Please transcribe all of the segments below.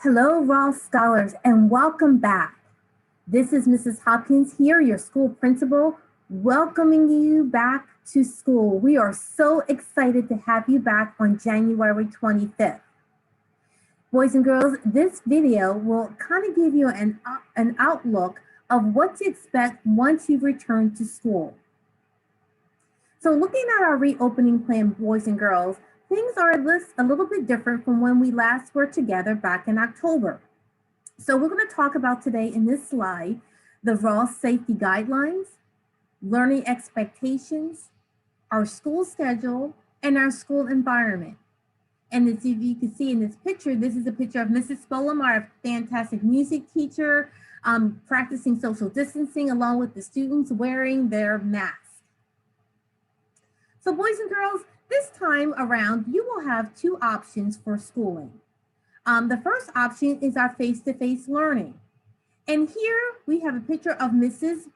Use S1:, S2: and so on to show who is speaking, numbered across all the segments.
S1: Hello, Raw Scholars, and welcome back. This is Mrs. Hopkins here, your school principal, welcoming you back to school. We are so excited to have you back on January 25th. Boys and girls, this video will kind of give you an outlook of what to expect once you return to school. So looking at our reopening plan, boys and girls, things are a little bit different from when we last were together back in October. So we're going to talk about today in this slide, the raw safety guidelines, learning expectations, our school schedule, and our school environment. And as you can see in this picture, this is a picture of Mrs. Spolam, our fantastic music teacher, practicing social distancing along with the students wearing their masks. So boys and girls, this time around, you will have two options for schooling. The first option is our face-to-face learning. And here we have a picture of Mrs.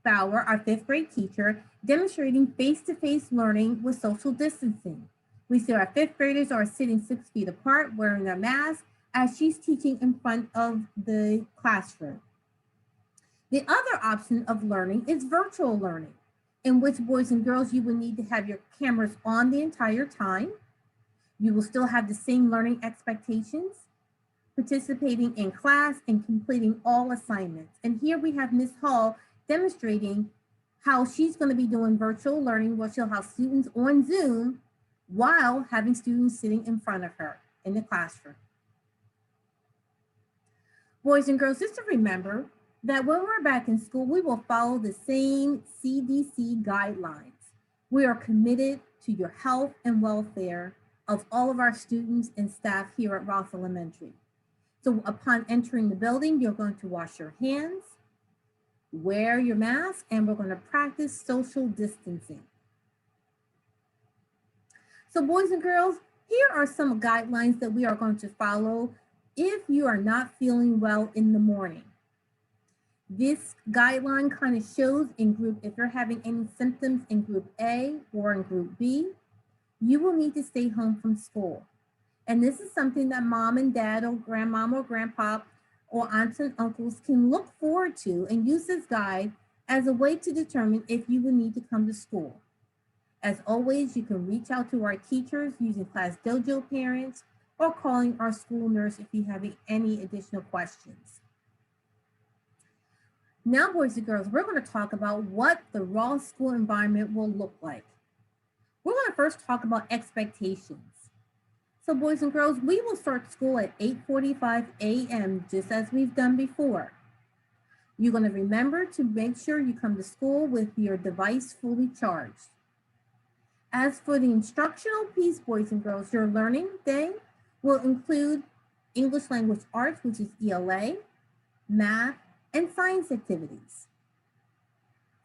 S1: Bauer, our fifth grade teacher, demonstrating face-to-face learning with social distancing. We see our fifth graders are sitting 6 feet apart, wearing their masks, as she's teaching in front of the classroom. The other option of learning is virtual learning, in which boys and girls, you will need to have your cameras on the entire time. You will still have the same learning expectations, participating in class and completing all assignments. And here we have Ms. Hall demonstrating how she's going to be doing virtual learning, where she'll have students on Zoom while having students sitting in front of her in the classroom. Boys and girls, just to remember that when we're back in school, we will follow the same CDC guidelines. We are committed to your health and welfare of all of our students and staff here at Ross Elementary. So upon entering the building, you're going to wash your hands, wear your mask, and we're going to practice social distancing. So boys and girls, here are some guidelines that we are going to follow if you are not feeling well in the morning. This guideline kind of shows in group, if you're having any symptoms in group A or in group B, you will need to stay home from school. And this is something that mom and dad or grandmom or grandpa or aunts and uncles can look forward to and use this guide as a way to determine if you will need to come to school. As always, you can reach out to our teachers using Class Dojo parents or calling our school nurse if you have any additional questions. Now, boys and girls, we're going to talk about what the raw school environment will look like. We're going to first talk about expectations. So boys and girls, we will start school at 8:45 a.m. just as we've done before. You're going to remember to make sure you come to school with your device fully charged. As for the instructional piece, boys and girls, your learning day will include English Language Arts, which is ELA, math, and science activities.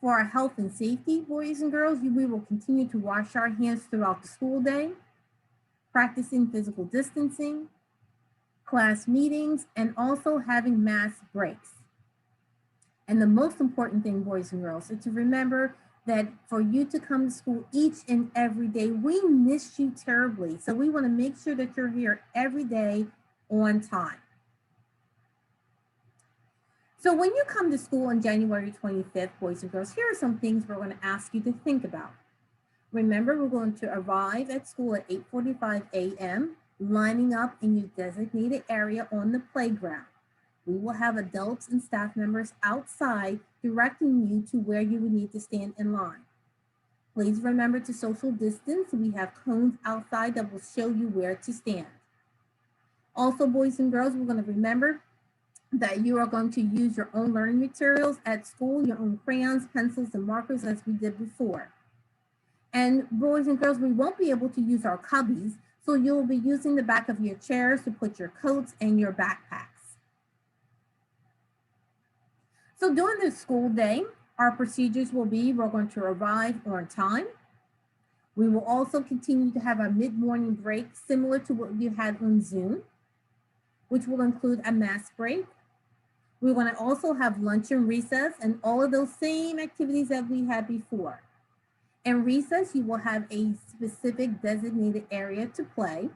S1: For our health and safety, boys and girls, we will continue to wash our hands throughout the school day, practicing physical distancing, class meetings, and also having mass breaks. And the most important thing, boys and girls, is to remember that for you to come to school each and every day, we miss you terribly. So we want to make sure that you're here every day on time. So when you come to school on January 25th, boys and girls, here are some things we're going to ask you to think about. Remember, we're going to arrive at school at 8:45 a.m., lining up in your designated area on the playground. We will have adults and staff members outside directing you to where you would need to stand in line. Please remember to social distance. We have cones outside that will show you where to stand. Also, boys and girls, we're going to remember that you are going to use your own learning materials at school, your own crayons, pencils, and markers as we did before. And boys and girls, we won't be able to use our cubbies, so you'll be using the back of your chairs to put your coats and your backpacks. So during the school day, our procedures will be, we're going to arrive on time. We will also continue to have a mid-morning break similar to what you had on Zoom, which will include a mass break. We're going to also have lunch and recess and all of those same activities that we had before. In recess, you will have a specific designated area to play.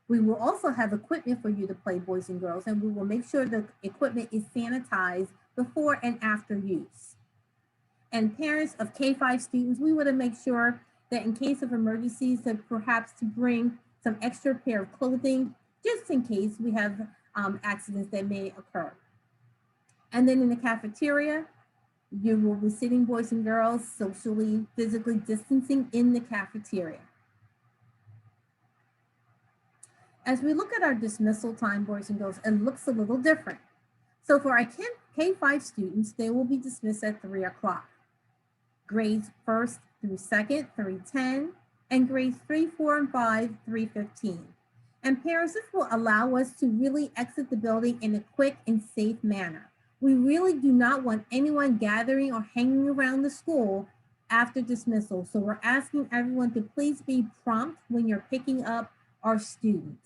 S1: We will also have equipment for you to play, boys and girls, and we will make sure the equipment is sanitized before and after use. And parents of K-5 students, we want to make sure that in case of emergencies, that perhaps to bring some extra pair of clothing, just in case we have accidents that may occur. And then in the cafeteria, you will be sitting, boys and girls, socially, physically distancing in the cafeteria. As we look at our dismissal time, boys and girls, it looks a little different. So for our K-5 students, they will be dismissed at 3 o'clock. Grades 1st through 2nd, 3:10, and grades 3, 4, and 5, 3:15. And parents, this will allow us to really exit the building in a quick and safe manner. We really do not want anyone gathering or hanging around the school after dismissal. So we're asking everyone to please be prompt when you're picking up our students.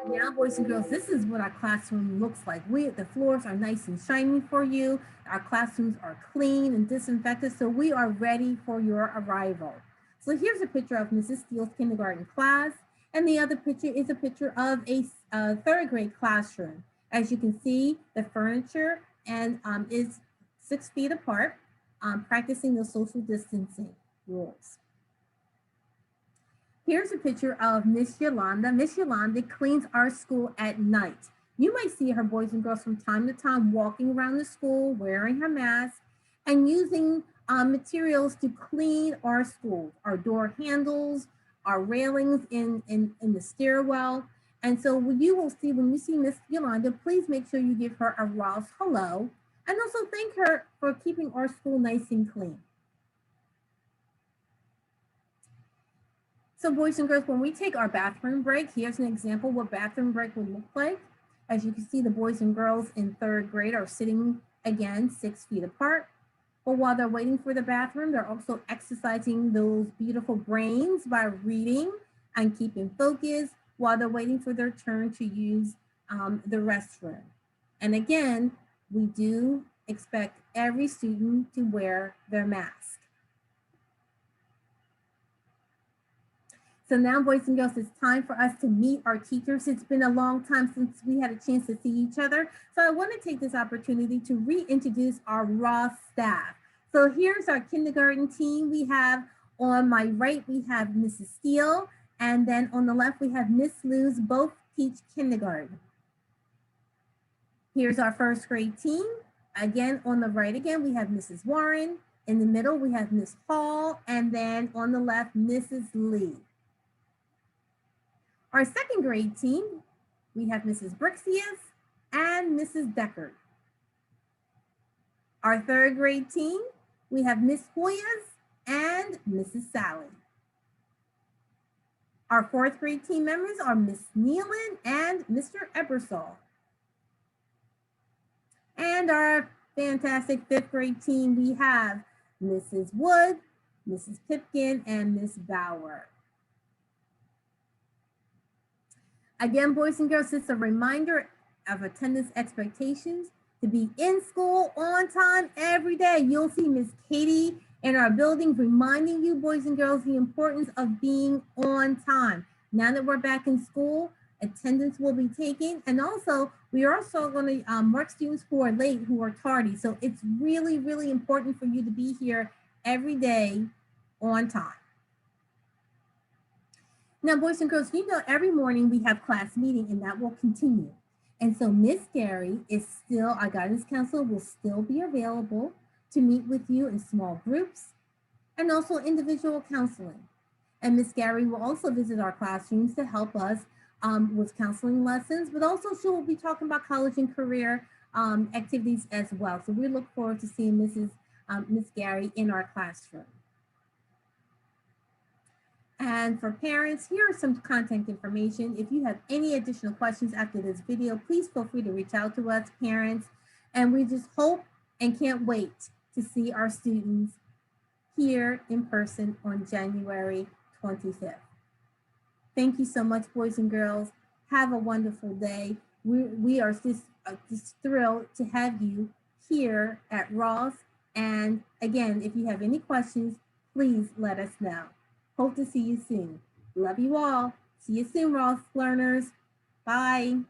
S1: Now, boys and girls, this is what our classroom looks like. The floors are nice and shiny for you. Our classrooms are clean and disinfected, so we are ready for your arrival. So here's a picture of Mrs. Steele's kindergarten class, and the other picture is a picture of a third grade classroom. As you can see, the furniture is 6 feet apart, practicing the social distancing rules. Here's a picture of Miss Yolanda. Miss Yolanda cleans our school at night. You might see her, boys and girls, from time to time walking around the school, wearing her mask, and using materials to clean our school, our door handles, our railings in the stairwell. And so when you see Miss Yolanda, please make sure you give her a Ross hello, and also thank her for keeping our school nice and clean. So boys and girls, when we take our bathroom break, here's an example what bathroom break would look like. As you can see, the boys and girls in third grade are sitting, again, 6 feet apart. But while they're waiting for the bathroom, they're also exercising those beautiful brains by reading and keeping focus while they're waiting for their turn to use the restroom. And again, we do expect every student to wear their mask. So now, boys and girls, it's time for us to meet our teachers. It's been a long time since we had a chance to see each other. So I want to take this opportunity to reintroduce our Ross staff. So here's our kindergarten team. We have on my right, we have Mrs. Steele, and then on the left, we have Miss Luz, both teach kindergarten. Here's our first grade team. Again, on the right again, we have Mrs. Warren. In the middle, we have Miss Hall, and then on the left, Mrs. Lee. Our second grade team, we have Mrs. Brixius and Mrs. Deckard. Our third grade team, we have Miss Hoyas and Mrs. Sally. Our fourth grade team members are Miss Nealon and Mr. Ebersol. And our fantastic fifth grade team, we have Mrs. Wood, Mrs. Pipkin, and Miss Bauer. Again, boys and girls, it's a reminder of attendance expectations to be in school on time every day. You'll see Miss Katie in our building reminding you, boys and girls, the importance of being on time. Now that we're back in school, attendance will be taken. And also, we are also going to mark students who are late, who are tardy. So it's really, really important for you to be here every day on time. Now, boys and girls, you know, every morning we have class meeting and that will continue. And so Miss Gary is still, our guidance counselor will still be available to meet with you in small groups and also individual counseling. And Miss Gary will also visit our classrooms to help us with counseling lessons, but also she will be talking about college and career activities as well. So we look forward to seeing Miss Gary in our classroom. And for parents, here are some contact information. If you have any additional questions after this video, please feel free to reach out to us, parents. And we just hope and can't wait to see our students here in person on January 25th. Thank you so much, boys and girls. Have a wonderful day. We are just thrilled to have you here at Ross. And again, if you have any questions, please let us know. Hope to see you soon. Love you all. See you soon, Ross learners. Bye.